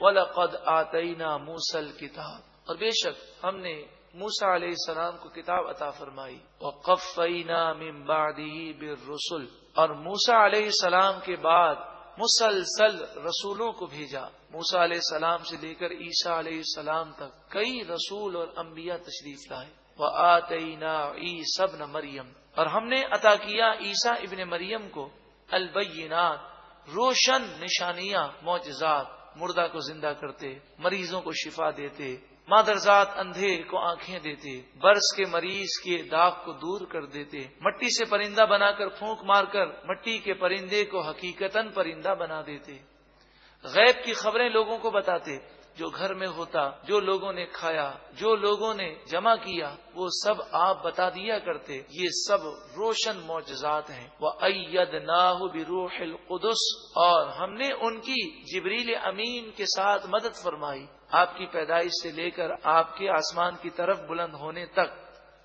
وَلَقَدْ آتَيْنَا مُوسَى الْكِتَابَ، اور بے شک ہم نے موسیٰ علیہ السلام کو کتاب عطا فرمائی. وَقَفَّيْنَا مِن بَعْدِهِ بِالرُّسُلِ، اور موسیٰ علیہ السلام کے بعد مسلسل رسولوں کو بھیجا. موسیٰ علیہ السلام سے لے کر عیسیٰ علیہ السلام تک کئی رسول اور انبیاء تشریف لائے. وَآتَيْنَا عِیسَى ابْنَ مریم، اور ہم نے عطا کیا عیسیٰ ابن مریم کو البینات، روشن نشانیاں، معجزات، مردہ کو زندہ کرتے، مریضوں کو شفا دیتے، مادرزاد اندھے کو آنکھیں دیتے، برس کے مریض کے داغ کو دور کر دیتے، مٹی سے پرندہ بنا کر پھونک مار کر مٹی کے پرندے کو حقیقتاً پرندہ بنا دیتے، غیب کی خبریں لوگوں کو بتاتے، جو گھر میں ہوتا، جو لوگوں نے کھایا، جو لوگوں نے جمع کیا، وہ سب آپ بتا دیا کرتے. یہ سب روشن معجزات ہیں. وَأَيَّدْنَاهُ بِرُوحِ الْقُدُسِ، اور ہم نے ان کی جبریل امین کے ساتھ مدد فرمائی. آپ کی پیدائش سے لے کر آپ کے آسمان کی طرف بلند ہونے تک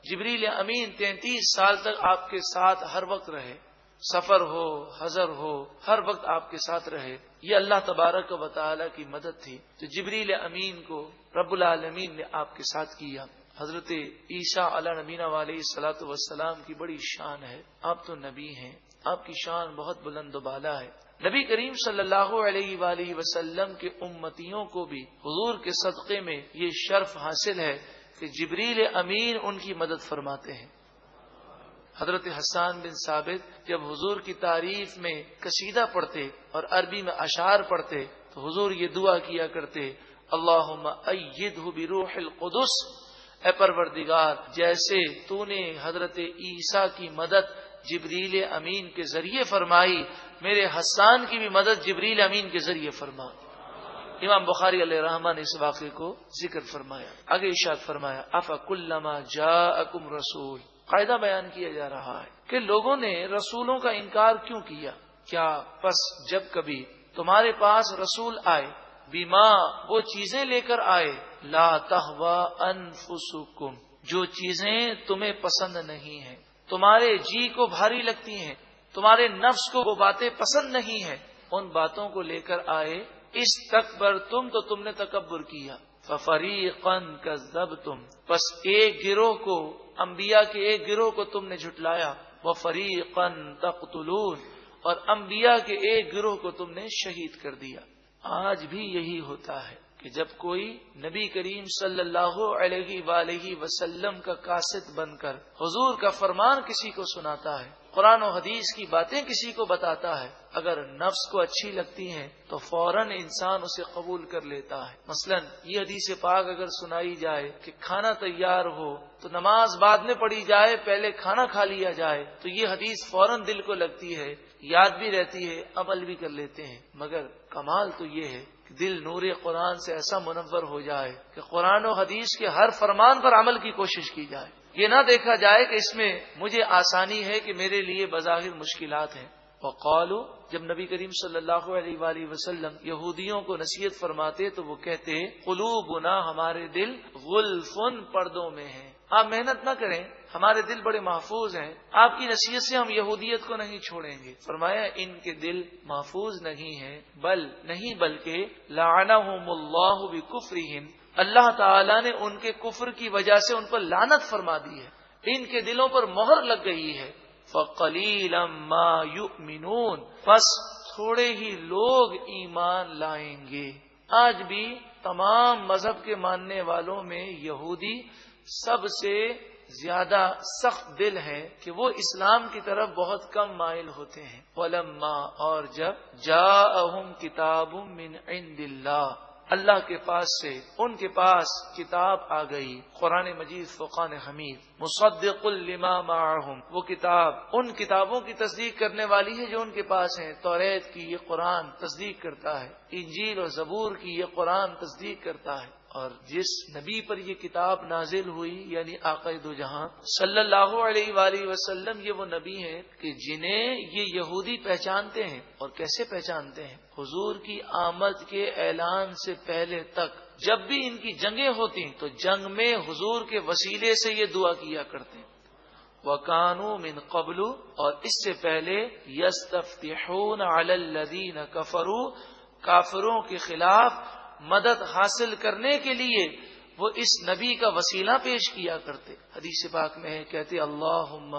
جبریل امین 33 سال تک آپ کے ساتھ ہر وقت رہے. سفر ہو، حضر ہو، ہر وقت آپ کے ساتھ رہے. یہ اللہ تبارک و تعالی کی مدد تھی جو جبریل امین کو رب العالمین نے آپ کے ساتھ کیا. حضرت عیسیٰ علیہ نبینا علیہ الصلوۃ والسلام کی بڑی شان ہے. آپ تو نبی ہیں، آپ کی شان بہت بلند و بالا ہے. نبی کریم صلی اللہ علیہ وآلہ وسلم کے امتیوں کو بھی حضور کے صدقے میں یہ شرف حاصل ہے کہ جبریل امین ان کی مدد فرماتے ہیں. حضرت حسان بن ثابت جب حضور کی تعریف میں قصیدہ پڑھتے اور عربی میں اشعار پڑھتے تو حضور یہ دعا کیا کرتے، اللہم ایدہ بروح القدس، اے پروردگار جیسے تو نے حضرت عیسیٰ کی مدد جبریل امین کے ذریعے فرمائی، میرے حسان کی بھی مدد جبریل امین کے ذریعے فرما. امام بخاری علیہ رحمہ نے اس واقعے کو ذکر فرمایا. آگے ارشاد فرمایا، افکلما جاءکم رسول، قاعدہ بیان کیا جا رہا ہے کہ لوگوں نے رسولوں کا انکار کیوں کیا. کیا پس جب کبھی تمہارے پاس رسول آئے، بیما وہ چیزیں لے کر آئے، لا تہوا انفسکم جو چیزیں تمہیں پسند نہیں ہیں، تمہارے جی کو بھاری لگتی ہیں، تمہارے نفس کو وہ باتیں پسند نہیں ہیں، ان باتوں کو لے کر آئے، استکبرتم تو تم نے تکبر کیا. ففریقا کذبتم پس ایک گروہ کو، انبیاء کے ایک گروہ کو تم نے جھٹلایا. وفریقا تقتلون اور انبیاء کے ایک گروہ کو تم نے شہید کر دیا. آج بھی یہی ہوتا ہے کہ جب کوئی نبی کریم صلی اللہ علیہ وآلہ وسلم کا قاصد بن کر حضور کا فرمان کسی کو سناتا ہے، قرآن و حدیث کی باتیں کسی کو بتاتا ہے، اگر نفس کو اچھی لگتی ہیں تو فوراً انسان اسے قبول کر لیتا ہے. مثلا یہ حدیث پاک اگر سنائی جائے کہ کھانا تیار ہو تو نماز بعد میں پڑھی جائے، پہلے کھانا کھا لیا جائے، تو یہ حدیث فوراً دل کو لگتی ہے، یاد بھی رہتی ہے، عمل بھی کر لیتے ہیں. مگر کمال تو یہ ہے کہ دل نور قرآن سے ایسا منور ہو جائے کہ قرآن و حدیث کے ہر فرمان پر عمل کی کوشش کی جائے. یہ نہ دیکھا جائے کہ اس میں مجھے آسانی ہے کہ میرے لیے بظاہر مشکلات ہیں. وقالو جب نبی کریم صلی اللہ علیہ وآلہ وسلم یہودیوں کو نصیحت فرماتے تو وہ کہتے، قلوبنا ہمارے دل غلفن پردوں میں ہیں، آپ محنت نہ کریں، ہمارے دل بڑے محفوظ ہیں، آپ کی نصیحت سے ہم یہودیت کو نہیں چھوڑیں گے. فرمایا ان کے دل محفوظ نہیں ہیں، بلکہ لعنہم اللہ بکفرہم، اللہ تعالیٰ نے ان کے کفر کی وجہ سے ان پر لعنت فرما دی ہے، ان کے دلوں پر مہر لگ گئی ہے. فَقَلِيلًا مَا يُؤْمِنُونَ بس تھوڑے ہی لوگ ایمان لائیں گے. آج بھی تمام مذہب کے ماننے والوں میں یہودی سب سے زیادہ سخت دل ہے کہ وہ اسلام کی طرف بہت کم مائل ہوتے ہیں. وَلَمَّا اور جب جَاءَهُمْ كِتَابٌ مِّنْ عِندِ اللَّهِ اللہ کے پاس سے ان کے پاس کتاب آ گئی، قرآن مجید فرقان حمید، مصدق لما معہم، وہ کتاب ان کتابوں کی تصدیق کرنے والی ہے جو ان کے پاس ہیں. توریت کی یہ قرآن تصدیق کرتا ہے، انجیل اور زبور کی یہ قرآن تصدیق کرتا ہے. اور جس نبی پر یہ کتاب نازل ہوئی یعنی آقا دو جہاں صلی اللہ علیہ وآلہ وسلم، یہ وہ نبی ہیں کہ جنہیں یہ یہودی پہچانتے ہیں. اور کیسے پہچانتے ہیں؟ حضور کی آمد کے اعلان سے پہلے تک جب بھی ان کی جنگیں ہوتی تو جنگ میں حضور کے وسیلے سے یہ دعا کیا کرتے. وَكَانُوا مِن قَبْلُ اور اس سے پہلے يَسْتَفْتِحُونَ عَلَى الَّذِينَ كَفَرُوا کافروں کے خلاف مدد حاصل کرنے کے لیے وہ اس نبی کا وسیلہ پیش کیا کرتے. حدیث پاک میں ہے، کہتے اللہم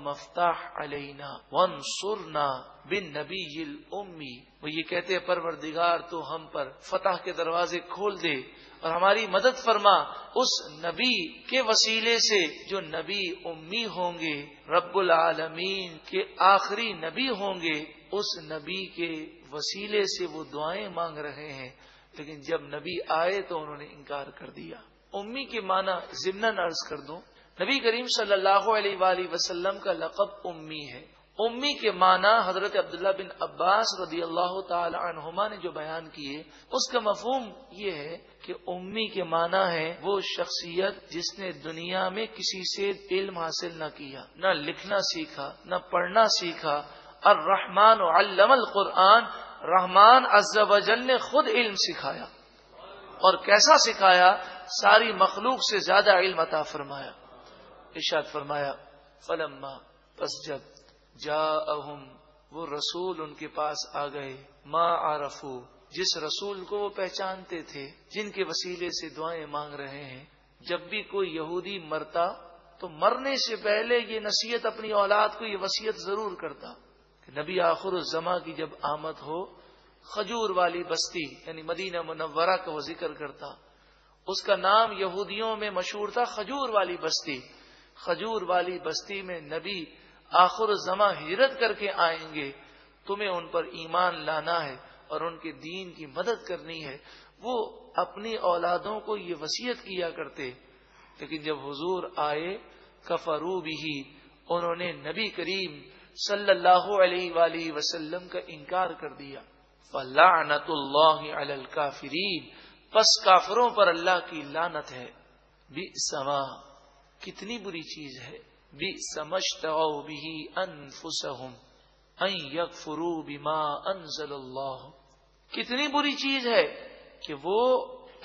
افتح علینا وانصرنا بالنبی الامی. وہ یہ کہتے پروردگار تو ہم پر فتح کے دروازے کھول دے اور ہماری مدد فرما اس نبی کے وسیلے سے جو نبی امی ہوں گے، رب العالمین کے آخری نبی ہوں گے. اس نبی کے وسیلے سے وہ دعائیں مانگ رہے ہیں، لیکن جب نبی آئے تو انہوں نے انکار کر دیا. امی کے معنی ضمناً عرض کر دوں، نبی کریم صلی اللہ علیہ وآلہ وسلم کا لقب امی ہے. امی کے معنی حضرت عبداللہ بن عباس رضی اللہ تعالی عنہما نے جو بیان کیے، اس کا مفہوم یہ ہے کہ امی کے معنی ہے وہ شخصیت جس نے دنیا میں کسی سے علم حاصل نہ کیا، نہ لکھنا سیکھا، نہ پڑھنا سیکھا. الرحمن علم القرآن، رحمان عز و جل نے خود علم سکھایا، اور کیسا سکھایا؟ ساری مخلوق سے زیادہ علم عطا فرمایا. ارشاد فرمایا فلما، پس جب جاءہم، وہ رسول ان کے پاس آ گئے، ما عرفو، جس رسول کو وہ پہچانتے تھے، جن کے وسیلے سے دعائیں مانگ رہے ہیں. جب بھی کوئی یہودی مرتا تو مرنے سے پہلے یہ نصیحت اپنی اولاد کو، یہ وصیت ضرور کرتا کہ نبی آخر الزماں کی جب آمد ہو، کھجور والی بستی یعنی مدینہ منورہ کا وہ ذکر کرتا. اس کا نام یہودیوں میں مشہور تھا کھجور والی بستی. کھجور والی بستی میں نبی آخر الزماں ہجرت کر کے آئیں گے، تمہیں ان پر ایمان لانا ہے اور ان کے دین کی مدد کرنی ہے. وہ اپنی اولادوں کو یہ وصیت کیا کرتے، لیکن جب حضور آئے کفروا بہ، انہوں نے نبی کریم صلی اللہ علیہ وآلہ وسلم کا انکار کر دیا. فلعنت اللہ علی الکافرین، پس کافروں پر اللہ کی لعنت ہے. بئس ما، کتنی بری چیز ہے. بئس ما اشتروا بہ انفسہم ان یکفروا بما انزل اللہ، کتنی بری چیز ہے کہ وہ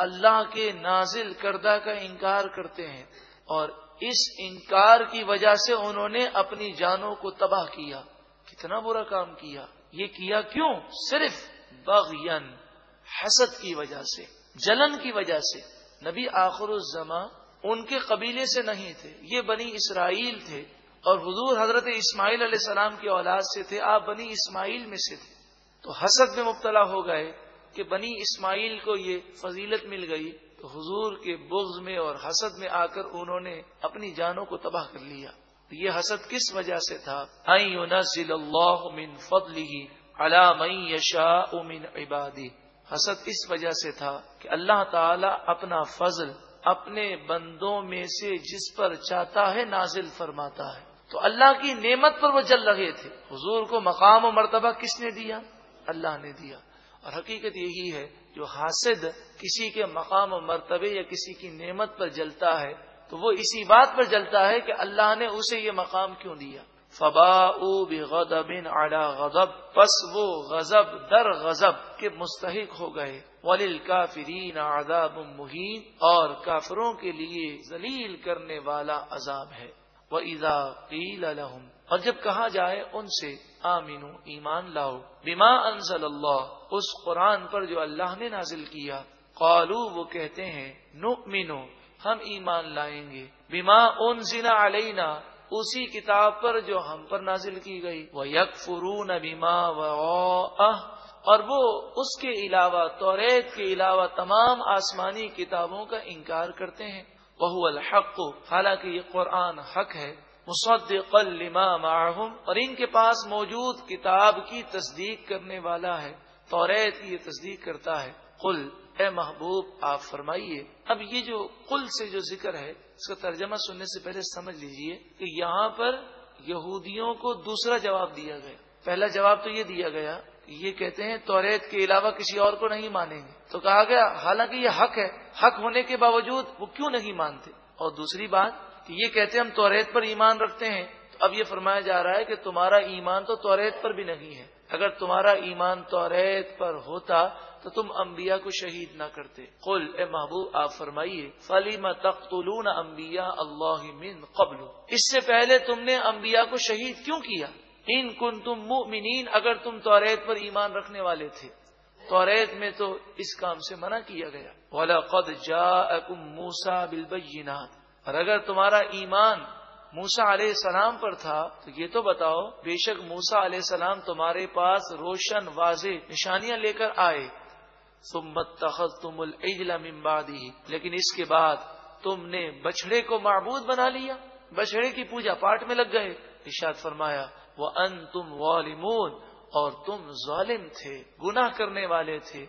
اللہ کے نازل کردہ کا انکار کرتے ہیں، اور اس انکار کی وجہ سے انہوں نے اپنی جانوں کو تباہ کیا. کتنا برا کام کیا. یہ کیا کیوں؟ صرف بغین، حسد کی وجہ سے، جلن کی وجہ سے. نبی آخر الزماں ان کے قبیلے سے نہیں تھے، یہ بنی اسرائیل تھے، اور حضور حضرت اسماعیل علیہ السلام کی اولاد سے تھے، آپ بنی اسماعیل میں سے تھے. تو حسد میں مبتلا ہو گئے کہ بنی اسماعیل کو یہ فضیلت مل گئی، تو حضور کے بغض میں اور حسد میں آ کر انہوں نے اپنی جانوں کو تباہ کر لیا. یہ حسد کس وجہ سے تھا؟ ان ينزل اللہ من فضلہ علی من یشاء من عبادہ، حسد اس وجہ سے تھا کہ اللہ تعالی اپنا فضل اپنے بندوں میں سے جس پر چاہتا ہے نازل فرماتا ہے. تو اللہ کی نعمت پر وہ جل رہے تھے. حضور کو مقام و مرتبہ کس نے دیا؟ اللہ نے دیا. اور حقیقت یہی ہے، جو حاسد کسی کے مقام و مرتبے یا کسی کی نعمت پر جلتا ہے تو وہ اسی بات پر جلتا ہے کہ اللہ نے اسے یہ مقام کیوں دیا. فباؤوا بغضب علی غضب، پس وہ غضب در غضب کے مستحق ہو گئے. وللکافرین عذاب مہین، اور کافروں کے لیے ذلیل کرنے والا عذاب ہے. وَإِذَا قِيلَ لَهُمْ، اور جب کہا جائے ان سے آمنو، ایمان لاؤ، بما انزل اللہ، اس قرآن پر جو اللہ نے نازل کیا، قالوا، وہ کہتے ہیں، نؤمنو، ہم ایمان لائیں گے، بما انزل علینا، اسی کتاب پر جو ہم پر نازل کی گئی، وَيَكْفُرُونَ بِمَا وَرَاءَهُ، اور وہ اس کے علاوہ، توریت کے علاوہ تمام آسمانی کتابوں کا انکار کرتے ہیں. وَهُوَ الْحَقُّ، حالانکہ یہ قرآن حق ہے. مُصَدِّقًا لِمَا مَعَهُمْ، اور ان کے پاس موجود کتاب کی تصدیق کرنے والا ہے، توریت کی یہ تصدیق کرتا ہے. قل، اے محبوب آپ فرمائیے. اب یہ جو قل سے جو ذکر ہے، اس کا ترجمہ سننے سے پہلے سمجھ لیجئے کہ یہاں پر یہودیوں کو دوسرا جواب دیا گیا. پہلا جواب تو یہ دیا گیا کہ یہ کہتے ہیں توریت کے علاوہ کسی اور کو نہیں مانیں گے. تو کہا گیا حالانکہ یہ حق ہے، حق ہونے کے باوجود وہ کیوں نہیں مانتے. اور دوسری بات کہ یہ کہتے ہیں ہم توریت پر ایمان رکھتے ہیں، تو اب یہ فرمایا جا رہا ہے کہ تمہارا ایمان تو توریت پر بھی نہیں ہے. اگر تمہارا ایمان توریت پر ہوتا تو تم انبیاء کو شہید نہ کرتے. قل، اے محبوب آپ فرمائیے، فَلِمَ تَقْتُلُونَ أَنبِيَاءَ اللَّهِ مِن قَبْلُ، اس سے پہلے تم نے انبیاء کو شہید کیوں کیا؟ ان کنتم مؤمنین، اگر تم توریت پر ایمان رکھنے والے تھے. توریت میں تو اس کام سے منع کیا گیا۔ وَلَقَدْ جَاءَكُم مُوسَىٰ بِالْبَيِّنَاتِ، اور اگر تمہارا ایمان موسیٰ علیہ السلام پر تھا تو یہ تو بتاؤ، بے شک موسیٰ علیہ السلام تمہارے پاس روشن واضح نشانیاں لے کر آئے۔ ثُمَّ اتَّخَذْتُمُ الْعِجْلَ مِن بَعْدِهِ، لیکن اس کے بعد تم نے بچھڑے کو معبود بنا لیا، بچھڑے کی پوجا پاٹ میں لگ گئے۔ ارشاد فرمایا وَأَنْتُمْ ظَالِمُونَ، اور تم ظالم تھے، گناہ کرنے والے تھے۔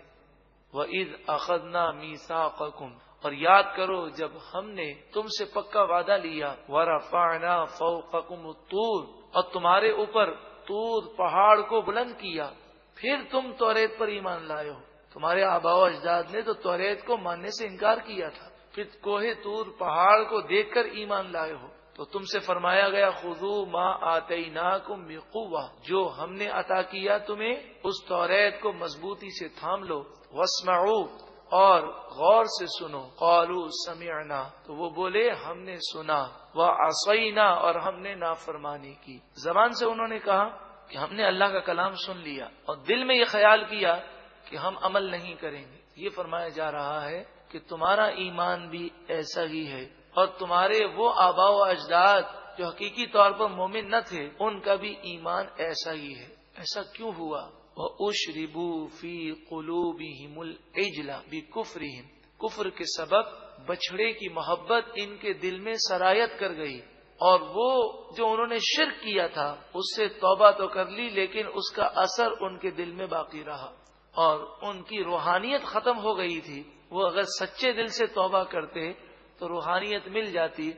وَإِذْ أَخَذْنَا مِيثَاقَكُمْ، اور یاد کرو جب ہم نے تم سے پکا وعدہ لیا۔ وَرَفَعْنَا فَوْقَكُمُ الطُّورَ، اور تمہارے اوپر طور پہاڑ کو بلند کیا، پھر تم توریت پر ایمان لائے ہو۔ تمہارے آباء و اجداد نے تو توریت کو ماننے سے انکار کیا تھا، پھر کوہ طور پہاڑ کو دیکھ کر ایمان لائے ہو۔ تو تم سے فرمایا گیا خذوا ما آتیناکم بقوہ، جو ہم نے عطا کیا تمہیں اس توریت کو مضبوطی سے تھام لو۔ واسمعوا، اور غور سے سنو۔ قالوا سمعنا، تو وہ بولے ہم نے سنا۔ وعصینا، اور ہم نے نافرمانی کی۔ زبان سے انہوں نے کہا کہ ہم نے اللہ کا کلام سن لیا، اور دل میں یہ خیال کیا کہ ہم عمل نہیں کریں گے۔ یہ فرمایا جا رہا ہے کہ تمہارا ایمان بھی ایسا ہی ہے، اور تمہارے وہ آباء و اجداد جو حقیقی طور پر مومن نہ تھے ان کا بھی ایمان ایسا ہی ہے۔ ایسا کیوں ہوا؟ وَأُشْرِبُوا فِي قُلُوبِهِمُ الْعِجْلَ بِكُفْرِهِمْ، کفر کے سبب بچھڑے کی محبت ان کے دل میں سرایت کر گئی، اور وہ جو انہوں نے شرک کیا تھا اس سے توبہ تو کر لی، لیکن اس کا اثر ان کے دل میں باقی رہا، اور ان کی روحانیت ختم ہو گئی تھی۔ وہ اگر سچے دل سے توبہ کرتے تو روحانیت مل جاتی۔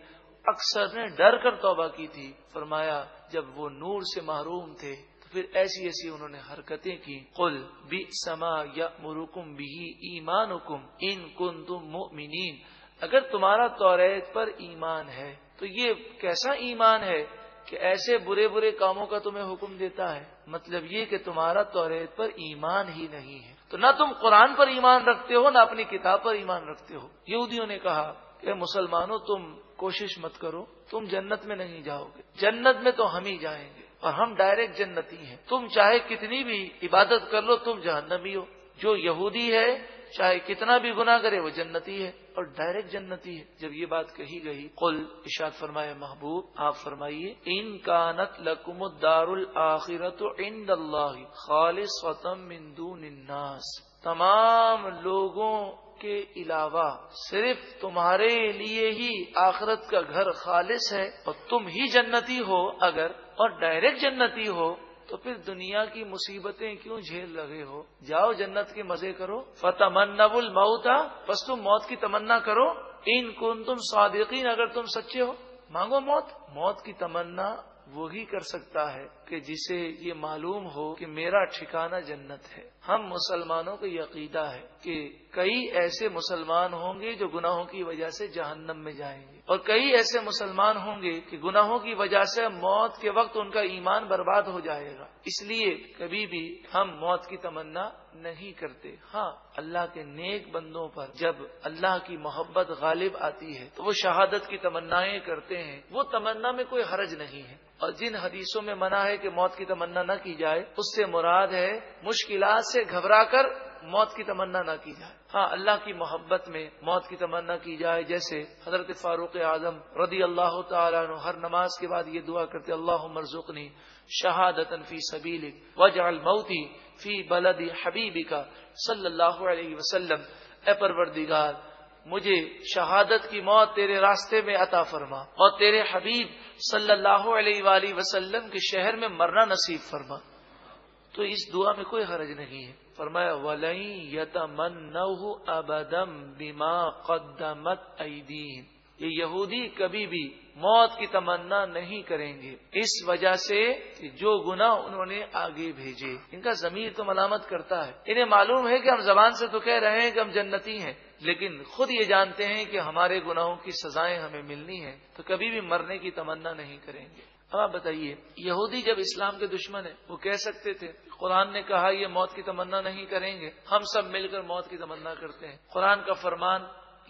اکثر نے ڈر کر توبہ کی تھی۔ فرمایا جب وہ نور سے محروم تھے تو پھر ایسی ایسی انہوں نے حرکتیں کی۔ قل بئس ما یأمرکم بہ ایمانکم ان کنتم مؤمنین، اگر تمہارا توریت پر ایمان ہے تو یہ کیسا ایمان ہے کہ ایسے برے برے کاموں کا تمہیں حکم دیتا ہے؟ مطلب یہ کہ تمہارا توریت پر ایمان ہی نہیں ہے، تو نہ تم قرآن پر ایمان رکھتے ہو نہ اپنی کتاب پر ایمان رکھتے ہو۔ یہودیوں نے کہا کہ مسلمانوں تم کوشش مت کرو، تم جنت میں نہیں جاؤ گے، جنت میں تو ہم ہی جائیں گے، اور ہم ڈائریکٹ جنتی ہیں، تم چاہے کتنی بھی عبادت کر لو تم جہنمی ہو۔ جو یہودی ہے چاہے کتنا بھی گناہ کرے وہ جنتی ہے اور ڈائریکٹ جنتی ہے۔ جب یہ بات کہی گئی، قل، ارشاد فرمائے محبوب آپ فرمائیے، ان کانت لکم الدار الآخرۃ عند اللہ خالصۃ من دون الناس، تمام لوگوں کے علاوہ صرف تمہارے لیے ہی آخرت کا گھر خالص ہے، اور تم ہی جنتی ہو اگر، اور ڈائریکٹ جنتی ہو، تو پھر دنیا کی مصیبتیں کیوں جھیل رہے ہو؟ جاؤ جنت کے مزے کرو۔ فتمنوا الموت، بس تم موت کی تمنا کرو۔ ان کنتم صادقین، اگر تم سچے ہو مانگو موت۔ موت کی تمنا وہی کر سکتا ہے کہ جسے یہ معلوم ہو کہ میرا ٹھکانہ جنت ہے۔ ہم مسلمانوں کا یہ عقیدہ ہے کہ کئی ایسے مسلمان ہوں گے جو گناہوں کی وجہ سے جہنم میں جائیں گے، اور کئی ایسے مسلمان ہوں گے کہ گناہوں کی وجہ سے موت کے وقت ان کا ایمان برباد ہو جائے گا۔ اس لیے کبھی بھی ہم موت کی تمنا نہیں کرتے۔ ہاں، اللہ کے نیک بندوں پر جب اللہ کی محبت غالب آتی ہے تو وہ شہادت کی تمنائیں کرتے ہیں، وہ تمنا میں کوئی حرج نہیں ہے۔ اور جن حدیثوں میں منع ہے کہ موت کی تمنا نہ کی جائے، اس سے مراد ہے مشکلات سے گھبرا کر موت کی تمنا نہ کی جائے۔ ہاں، اللہ کی محبت میں موت کی تمنا کی جائے، جیسے حضرت فاروق اعظم رضی اللہ تعالیٰ عنہ ہر نماز کے بعد یہ دعا کرتے، اللہم ارزقنی شہادۃ فی سبیلک واجعل موتی فی بلد حبیبک صلی اللہ علیہ وسلم، اے پروردگار مجھے شہادت کی موت تیرے راستے میں عطا فرما، اور تیرے حبیب صلی اللہ علیہ وآلہ وسلم کے شہر میں مرنا نصیب فرما۔ تو اس دعا میں کوئی حرج نہیں ہے۔ فرمایا وَلَن يَتَمَنَّوْهُ أَبَدًا بِمَا قَدَّمَتْ أَيْدِيهِمْ، یہ یہودی کبھی بھی موت کی تمنا نہیں کریں گے، اس وجہ سے کہ جو گناہ انہوں نے آگے بھیجے۔ ان کا ضمیر تو ملامت کرتا ہے، انہیں معلوم ہے کہ ہم زبان سے تو کہہ رہے ہیں کہ ہم جنتی ہیں، لیکن خود یہ جانتے ہیں کہ ہمارے گناہوں کی سزائیں ہمیں ملنی ہیں، تو کبھی بھی مرنے کی تمنا نہیں کریں گے۔ اب آپ بتائیے، یہودی جب اسلام کے دشمن ہیں، وہ کہہ سکتے تھے قرآن نے کہا یہ موت کی تمنا نہیں کریں گے، ہم سب مل کر موت کی تمنا کرتے ہیں، قرآن کا فرمان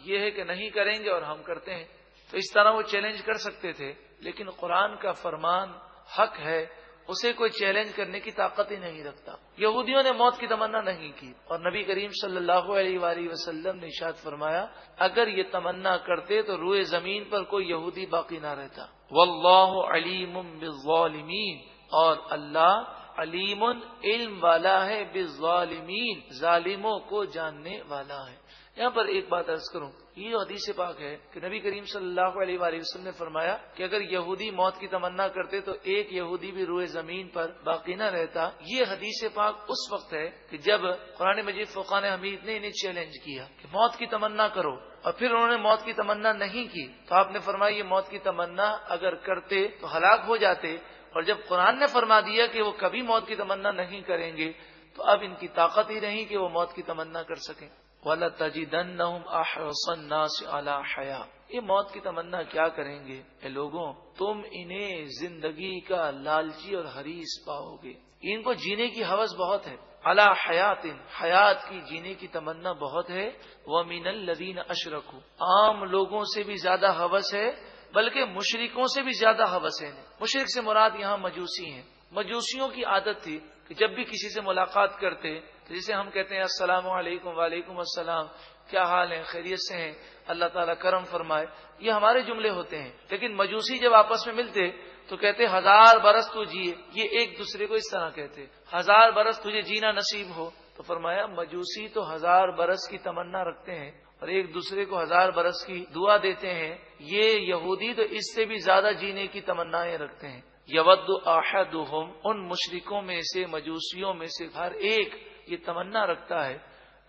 یہ ہے کہ نہیں کریں گے اور ہم کرتے ہیں، تو اس طرح وہ چیلنج کر سکتے تھے۔ لیکن قرآن کا فرمان حق ہے، اسے کوئی چیلنج کرنے کی طاقت ہی نہیں رکھتا۔ یہودیوں نے موت کی تمنا نہیں کی، اور نبی کریم صلی اللہ علیہ وآلہ وسلم نے ارشاد فرمایا اگر یہ تمنا کرتے تو روئے زمین پر کوئی یہودی باقی نہ رہتا۔ واللہ علیم بالظالمین، اور اللہ علیم علم والا ہے، بالظالمین ظالموں کو جاننے والا ہے۔ یہاں پر ایک بات عرض کروں، یہ حدیث پاک ہے کہ نبی کریم صلی اللہ علیہ وآلہ وسلم نے فرمایا کہ اگر یہودی موت کی تمنا کرتے تو ایک یہودی بھی روئے زمین پر باقی نہ رہتا۔ یہ حدیث پاک اس وقت ہے کہ جب قرآن مجید فرقان حمید نے انہیں چیلنج کیا کہ موت کی تمنا کرو، اور پھر انہوں نے موت کی تمنا نہیں کی، تو آپ نے فرمایا یہ موت کی تمنا اگر کرتے تو ہلاک ہو جاتے، اور جب قرآن نے فرما دیا کہ وہ کبھی موت کی تمنا نہیں کریں گے تو اب ان کی طاقت ہی نہیں کہ وہ موت کی تمنا کر سکیں۔ وَلَتَجِدَنَّهُمْ أَحْرَصَ النَّاسِ عَلَى حَيَاةٍ، یہ موت کی تمنا کیا کریں گے؟ اے لوگوں، تم انہیں زندگی کا لالچی اور حریص پاؤ گے، ان کو جینے کی ہوس بہت ہے، عَلَى حَيَاةٍ، حیات کی جینے کی تمنا بہت ہے، وَمِنَ الَّذِينَ أَشْرَكُوا، عام لوگوں سے بھی زیادہ ہوس ہے، بلکہ مشرکوں سے بھی زیادہ ہوس ہے۔ مشرک سے مراد یہاں مجوسی ہیں۔ مجوسیوں کی عادت تھی کہ جب بھی کسی سے ملاقات کرتے تو جسے ہم کہتے ہیں السلام علیکم، وعلیکم السلام، کیا حال ہے، خیریت سے ہیں، اللہ تعالیٰ کرم فرمائے، یہ ہمارے جملے ہوتے ہیں، لیکن مجوسی جب آپس میں ملتے تو کہتے 1000 برس تو جیے، یہ ایک دوسرے کو اس طرح کہتے 1000 برس تجھے جینا نصیب ہو۔ تو فرمایا مجوسی تو 1000 برس کی تمنا رکھتے ہیں اور ایک دوسرے کو 1000 برس کی دعا دیتے ہیں، یہ یہودی تو اس سے بھی زیادہ جینے کی تمنائیں رکھتے ہیں۔ یود احدہم، ان مشرکوں میں سے، مجوسیوں میں سے ہر ایک یہ تمنا رکھتا ہے،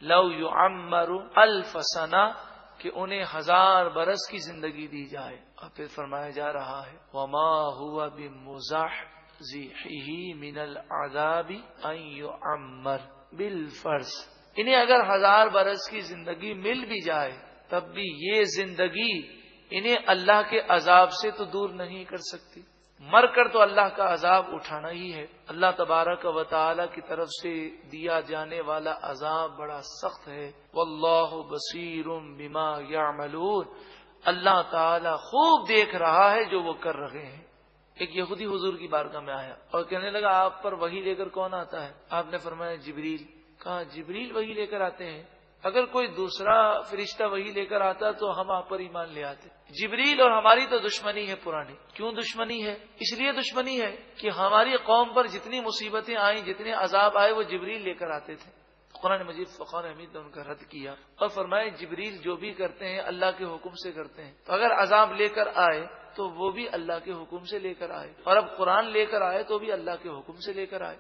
لو یعمر 1000 سنہ، کہ انہیں 1000 برس کی زندگی دی جائے۔ اور پھر فرمایا جا رہا ہے وما هو بمزحزحہ من العذاب ان یعمر بالفرض، انہیں اگر 1000 برس کی زندگی مل بھی جائے تب بھی یہ زندگی انہیں اللہ کے عذاب سے تو دور نہیں کر سکتی، مر کر تو اللہ کا عذاب اٹھانا ہی ہے۔ اللہ تبارک و تعالی کی طرف سے دیا جانے والا عذاب بڑا سخت ہے۔ واللہ بصیر بما یعملون، اللہ تعالی خوب دیکھ رہا ہے جو وہ کر رہے ہیں۔ ایک یہودی حضور کی بارگاہ میں آیا اور کہنے لگا آپ پر وحی لے کر کون آتا ہے؟ آپ نے فرمایا جبریل۔ کہا جبریل وحی لے کر آتے ہیں؟ اگر کوئی دوسرا فرشتہ وحی لے کر آتا تو ہم آپ پر ایمان لے آتے۔ جبریل اور ہماری تو دشمنی ہے پرانی۔ کیوں دشمنی ہے؟ اس لیے دشمنی ہے کہ ہماری قوم پر جتنی مصیبتیں آئیں، جتنے عذاب آئے، وہ جبریل لے کر آتے تھے۔ قرآن مجید فرقان حمید نے ان کا رد کیا اور فرمائے جبریل جو بھی کرتے ہیں اللہ کے حکم سے کرتے ہیں، تو اگر عذاب لے کر آئے تو وہ بھی اللہ کے حکم سے لے کر آئے، اور اب قرآن لے کر آئے تو بھی اللہ کے حکم سے لے کر آئے۔